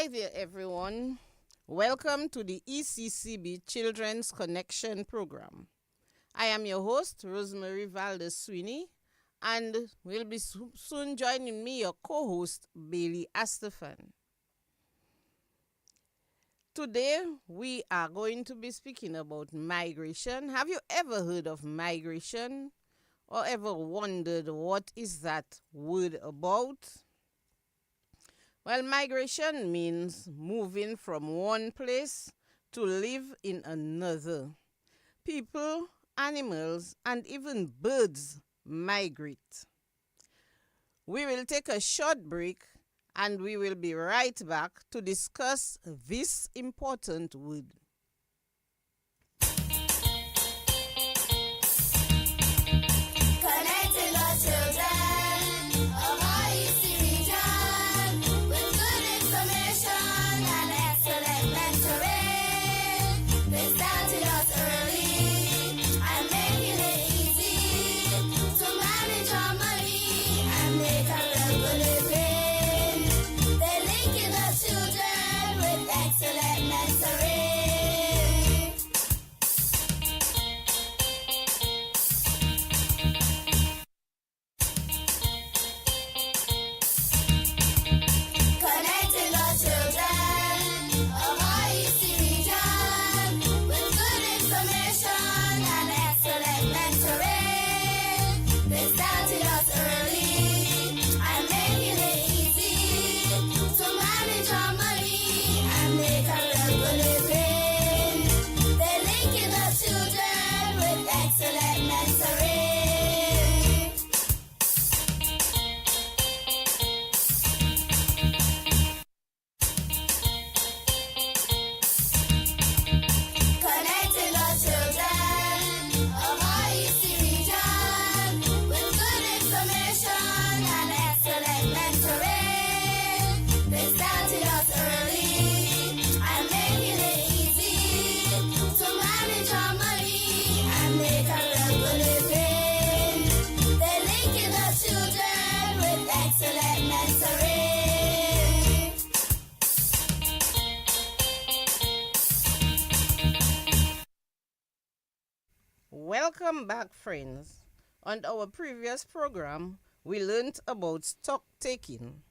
Hi there, everyone. Welcome to the ECCB Children's Connection Program. I am your host, Rosemary Valdez Sweeney, and will be soon joining me, your co-host, Bailey Astafan. Today, we are going to be speaking about migration. Have you ever heard of migration or ever wondered what is that word about? Well, migration means moving from one place to live in another. People, animals, and even birds migrate. We will take a short break and we will be right back to discuss this important word. Connecting the children of our EC region with good information and excellent mentoring. They started us early and making it easy to manage our money and make a real living. They're linking the children with excellent mentoring. Connecting the children of our EC region with good information and excellent mentoring. They started us early and making it easy to manage our money and make a real living. They're linking the children with excellent mentoring. Connecting the children of our EC region with good information and excellent mentoring. They started us early and making it easy to manage our money and make a real living. They're linking the children with excellent mentoring. Welcome back, friends. On our previous program, we learned about stock taking.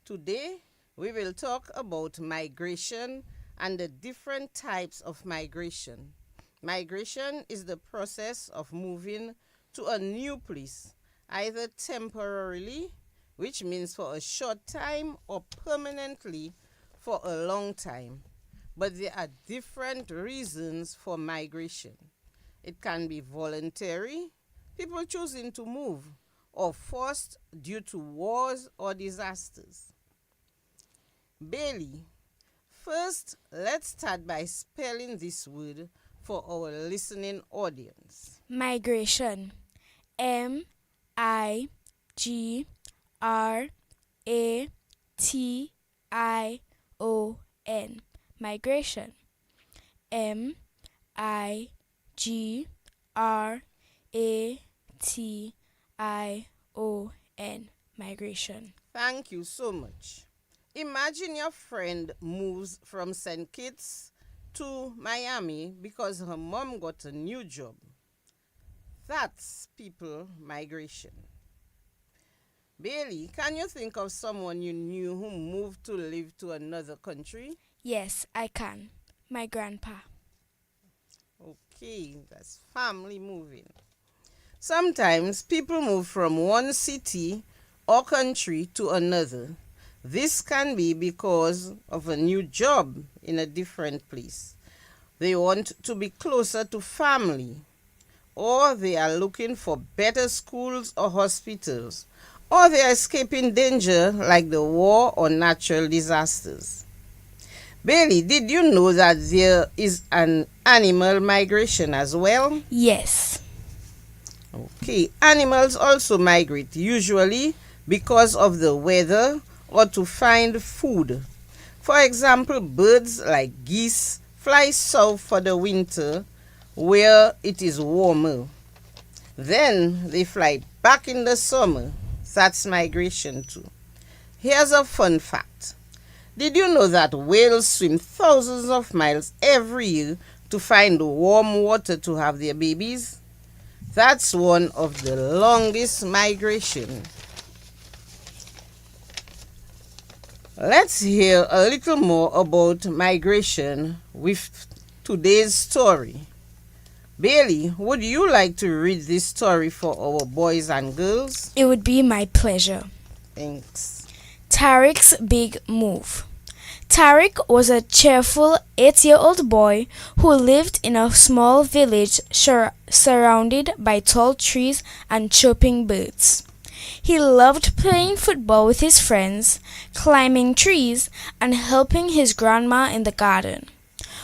Today, we will talk about migration and the different types of migration. Migration is the process of moving to a new place, either temporarily, which means for a short time, or permanently for a long time. But there are different reasons for migration. It can be voluntary, people choosing to move, or forced due to wars or disasters. Bailey, first let's start by spelling this word for our listening audience. Migration. M-I-G-R-A-T-I-O-N. Migration. M-I-G-R-A-T-I-O-N. Migration. Thank you so much. Imagine your friend moves from St. Kitts to Miami because her mom got a new job. That's people migration. Bailey, can you think of someone you knew who moved to live to another country? Yes, I can. My grandpa. Okay, that's family moving. Sometimes people move from one city or country to another. This can be because of a new job in a different place. They want to be closer to family, or they are looking for better schools or hospitals, or they are escaping danger like the war or natural disasters. Bailey, did you know that there is an animal migration as well? Yes. Okay, animals also migrate, usually because of the weather or to find food. For example, birds like geese fly south for the winter where it is warmer. Then they fly back in the summer. That's migration too. Here's a fun fact. Did you know that whales swim thousands of miles every year to find warm water to have their babies? That's one of the longest migrations. Let's hear a little more about migration with today's story. Bailey, would you like to read this story for our boys and girls? It would be my pleasure. Thanks. Tariq's Big Move. Tariq was a cheerful 8-year-old boy who lived in a small village surrounded by tall trees and chirping birds. He loved playing football with his friends, climbing trees, and helping his grandma in the garden.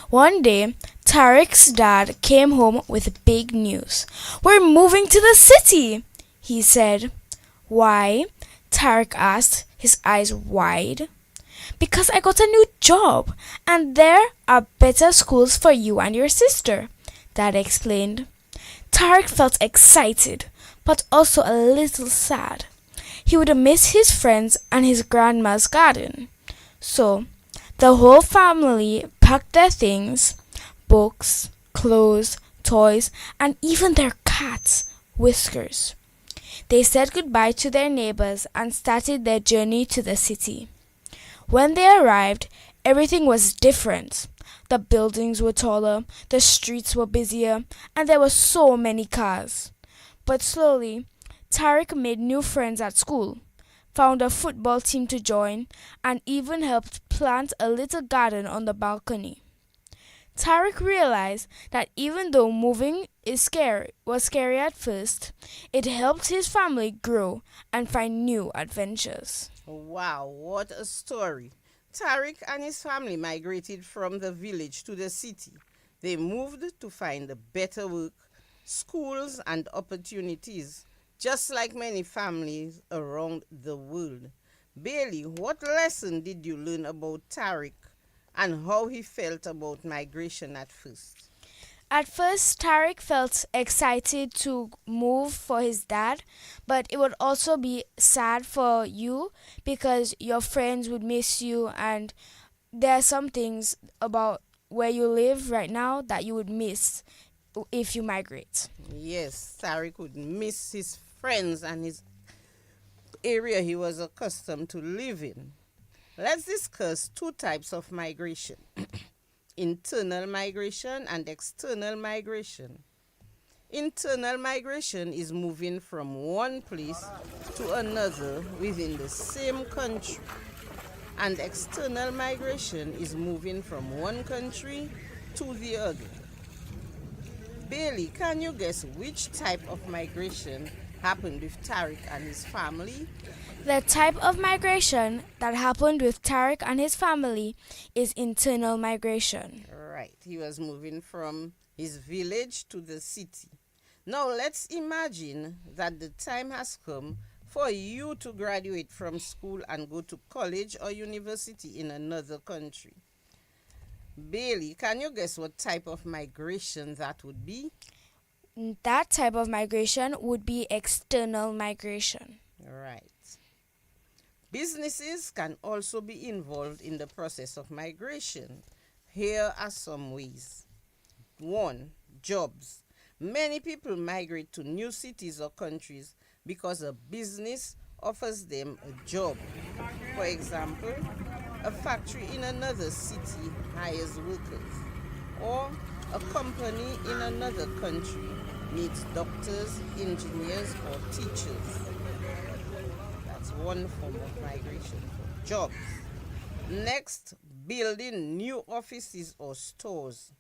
One day, Tariq's dad came home with big news. "We're moving to the city," he said. "Why?" Tariq asked, his eyes wide. "Because I got a new job, and there are better schools for you and your sister," Dad explained. Tariq felt excited, but also a little sad. He would miss his friends and his grandma's garden. So, the whole family packed their things, books, clothes, toys, and even their cats, Whiskers. They said goodbye to their neighbors and started their journey to the city. When they arrived, everything was different. The buildings were taller, the streets were busier, and there were so many cars. But slowly, Tariq made new friends at school, found a football team to join, and even helped plant a little garden on the balcony. Tariq realized that even though moving was scary at first, it helped his family grow and find new adventures. Wow, what a story. Tariq and his family migrated from the village to the city. They moved to find better work, schools, and opportunities, just like many families around the world. Bailey, what lesson did you learn about Tariq and how he felt about migration at first? At first, Tariq felt excited to move for his dad, but it would also be sad for you because your friends would miss you, and there are some things about where you live right now that you would miss if you migrate. Yes, Tariq would miss his friends and his area he was accustomed to live in. Let's discuss two types of migration: internal migration and external migration. Internal migration is moving from one place to another within the same country, and external migration is moving from one country to the other. Bailey, can you guess which type of migration happened with Tariq and his family? The type of migration that happened with Tariq and his family is internal migration. Right, he was moving from his village to the city. Now let's imagine that the time has come for you to graduate from school and go to college or university in another country. Bailey, can you guess what type of migration that would be? That type of migration would be external migration. Right. Businesses can also be involved in the process of migration. Here are some ways. 1. Jobs. Many people migrate to new cities or countries because a business offers them a job. For example, a factory in another city hires workers, or a company in another country needs doctors, engineers, or teachers. That's one form of migration for jobs. Next, building new offices or stores.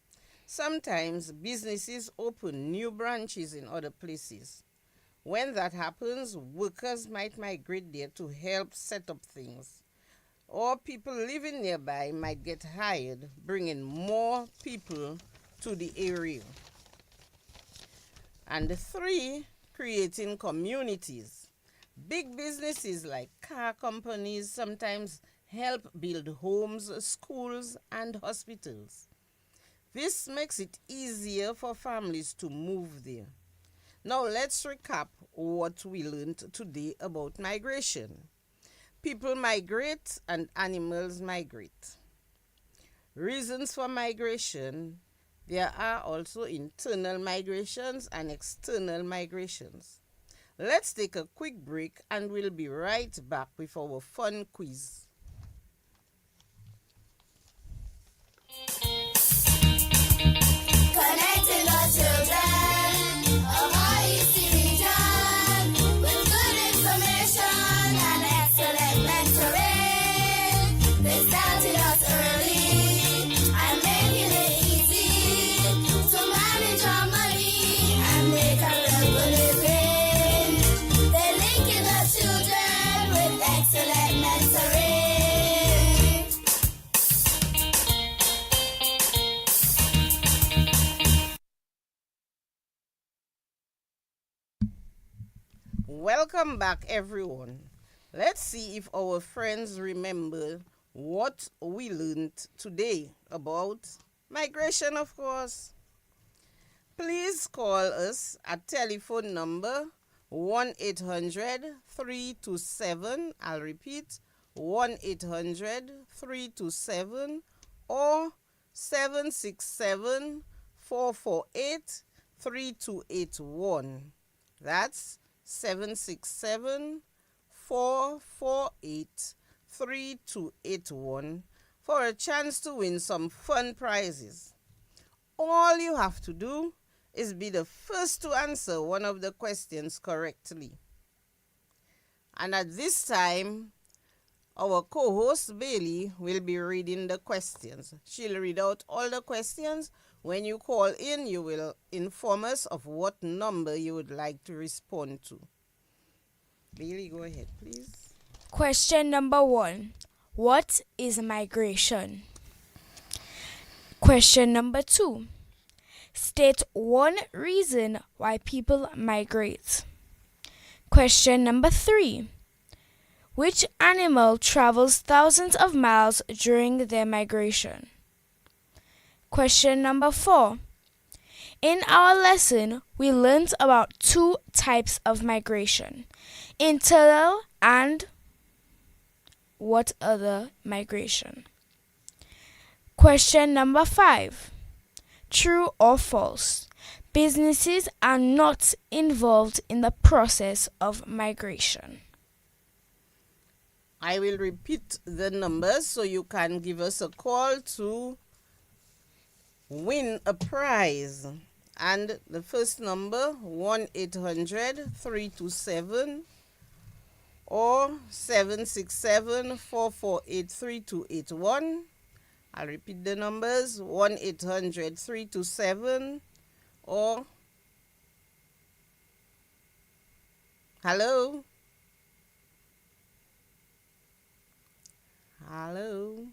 Sometimes businesses open new branches in other places. When that happens, workers might migrate there to help set up things. Or people living nearby might get hired, bringing more people to the area. And 3, creating communities. Big businesses like car companies sometimes help build homes, schools, and hospitals. This makes it easier for families to move there. Now let's recap what we learned today about migration. People migrate and animals migrate. Reasons for migration: there are also internal migrations and external migrations. Let's take a quick break and we'll be right back with our fun quiz. Connecting the children of our ECCB with good information and excellent mentoring. They started us early and making it easy to manage our money and make a real good living. They're linking the children with excellent mentoring. Welcome back, everyone. Let's see if our friends remember what we learned today about migration, of course. Please call us at telephone number 1-800-327. I'll repeat, 1-800-327 or 767-448-3281. That's 767-448-3281 for a chance to win some fun prizes. All you have to do is be the first to answer one of the questions correctly. And at this time, our co-host Bailey will be reading the questions. She'll read out all the questions. When you call in, you will inform us of what number you would like to respond to. Bailey, go ahead, please. Question number 1. What is migration? Question number 2. State one reason why people migrate. Question number 3. Which animal travels thousands of miles during their migration? Question number 4. In our lesson, we learned about 2 types of migration: internal and what other migration? Question number 5. True or false? Businesses are not involved in the process of migration. I will repeat the numbers so you can give us a call to win a prize. And the first number, 1-800-327 or 767-448-3281. I'll repeat the numbers, 1-800-327 or... Hello? Hello?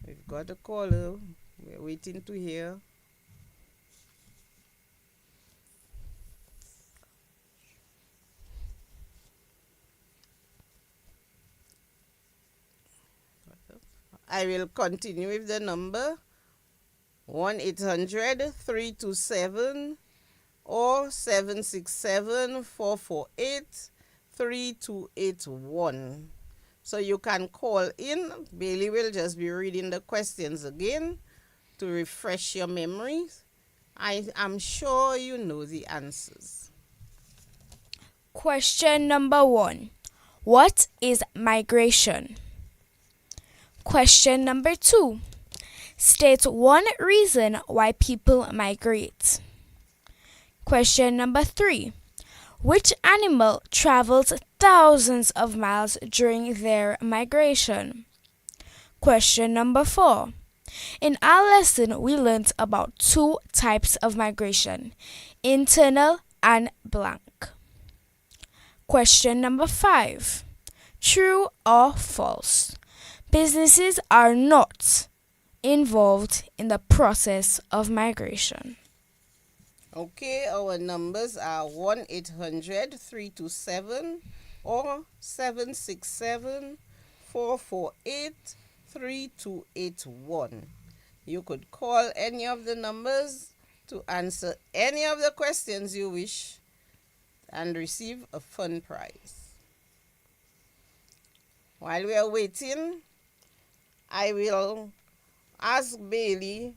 We've got a caller. We're waiting to hear. I will continue with the number 1-800-327 or 767-448-3281. So you can call in. Bailey will just be reading the questions again to refresh your memories. I am sure you know the answers. Question number 1. What is migration? Question number 2. State one reason why people migrate. Question number 3. Which animal travels thousands of miles during their migration? Question number 4. In our lesson, we learned about 2 types of migration: internal and blank. Question number 5. True or false? Businesses are not involved in the process of migration. Okay, our numbers are 1-800-327 or 767-448-3281. You could call any of the numbers to answer any of the questions you wish and receive a fun prize. While we are waiting, I will ask Bailey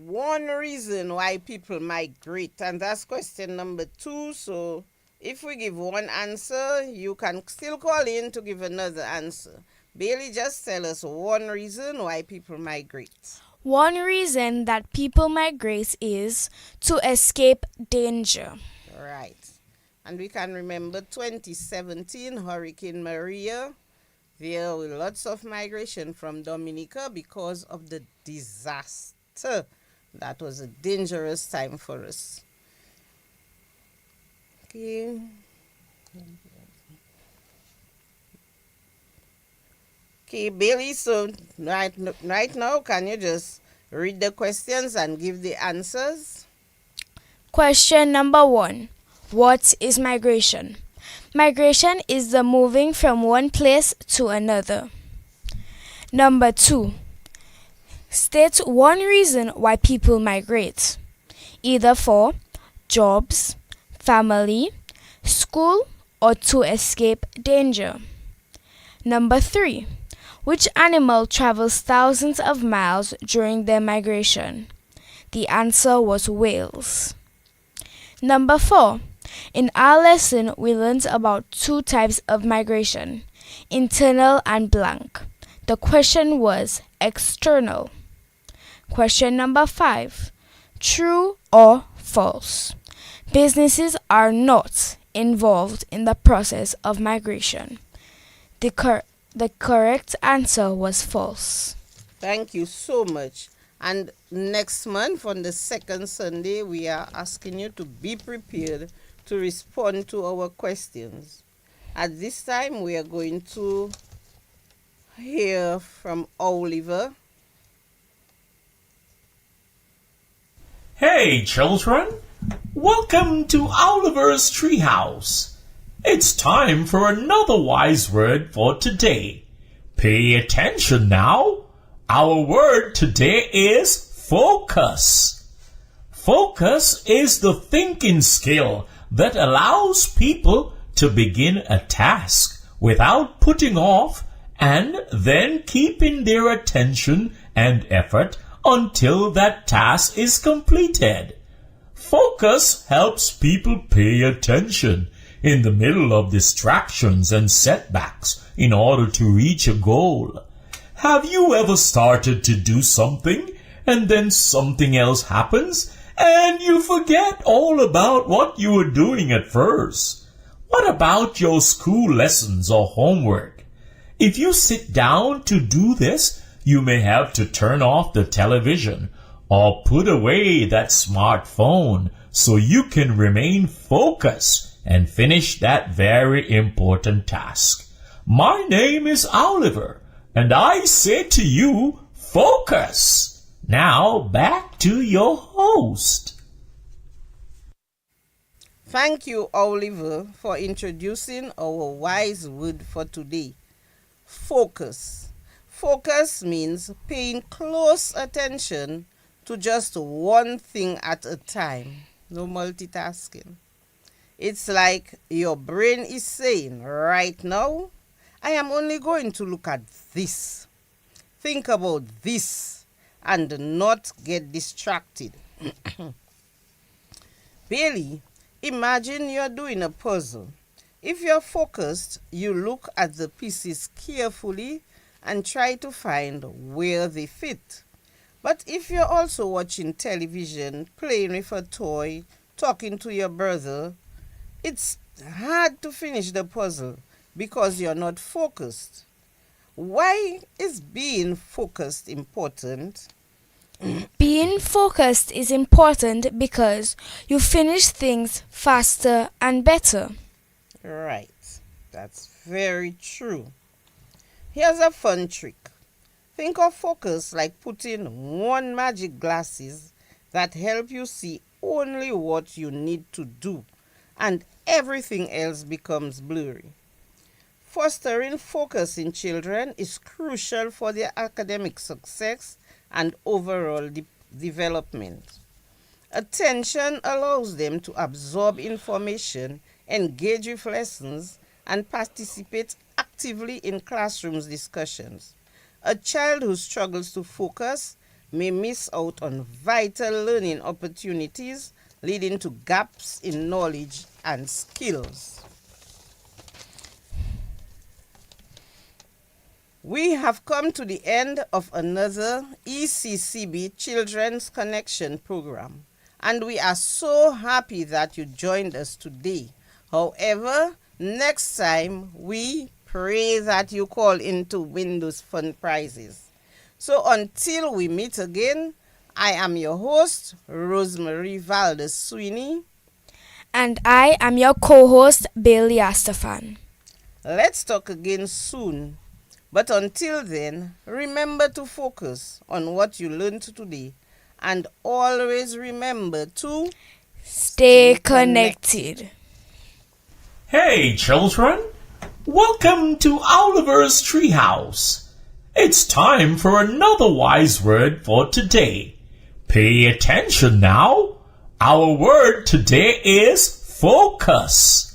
one reason why people migrate, and that's question number 2. So if we give one answer, you can still call in to give another answer. Bailey, just tell us one reason why people migrate. One reason that people migrate is to escape danger. Right. And we can remember 2017 Hurricane Maria. There were lots of migration from Dominica because of the disaster. That was a dangerous time for us. Okay. Okay, Bailey, so right now, can you just read the questions and give the answers? Question number 1. What is migration? Migration is the moving from one place to another. Number 2. State one reason why people migrate, either for jobs, family, school, or to escape danger. Number 3. Which animal travels thousands of miles during their migration? The answer was whales. Number 4. In our lesson, we learned about 2 types of migration, internal and blank. The question was external. Question number 5. True or false? Businesses are not involved in the process of migration. The correct answer was false. Thank you so much. And next month, on the second Sunday, we are asking you to be prepared to respond to our questions. At this time, we are going to hear from Oliver. Hey, children! Welcome to Oliver's Treehouse. It's time for another wise word for today. Pay attention now. Our word today is focus. Focus is the thinking skill that allows people to begin a task without putting off and then keeping their attention and effort until that task is completed. Focus helps people pay attention in the middle of distractions and setbacks in order to reach a goal. Have you ever started to do something and then something else happens and you forget all about what you were doing at first? What about your school lessons or homework? If you sit down to do this, you may have to turn off the television or put away that smartphone so you can remain focused and finish that very important task. My name is Oliver, and I say to you, focus. Now back to your host. Thank you, Oliver, for introducing our wise word for today. Focus. Focus means paying close attention to just one thing at a time. No multitasking. It's like your brain is saying, right now, I am only going to look at this, think about this, and not get distracted. Bailey, imagine you're doing a puzzle. If you're focused, you look at the pieces carefully and try to find where they fit. But if you're also watching television, playing with a toy, talking to your brother, it's hard to finish the puzzle because you're not focused. Why is being focused important? Being focused is important because you finish things faster and better. Right, that's very true. Here's a fun trick. Think of focus like putting one magic glasses that help you see only what you need to do, and everything else becomes blurry. Fostering focus in children is crucial for their academic success and overall development. Attention allows them to absorb information, engage with lessons, and participate actively actively in classrooms discussions. A child who struggles to focus may miss out on vital learning opportunities, leading to gaps in knowledge and skills. We have come to the end of another ECCB Children's Connection program, and we are so happy that you joined us today. However, next time we pray that you call in to win those fun prizes. So until we meet again, I am your host, Rosemary Valdez Sweeney. And I am your co-host, Bailey Astafan. Let's talk again soon. But until then, remember to focus on what you learned today and always remember to Stay connected. Hey, children! Welcome to Oliver's Treehouse. It's time for another wise word for today. Pay attention now. Our word today is focus.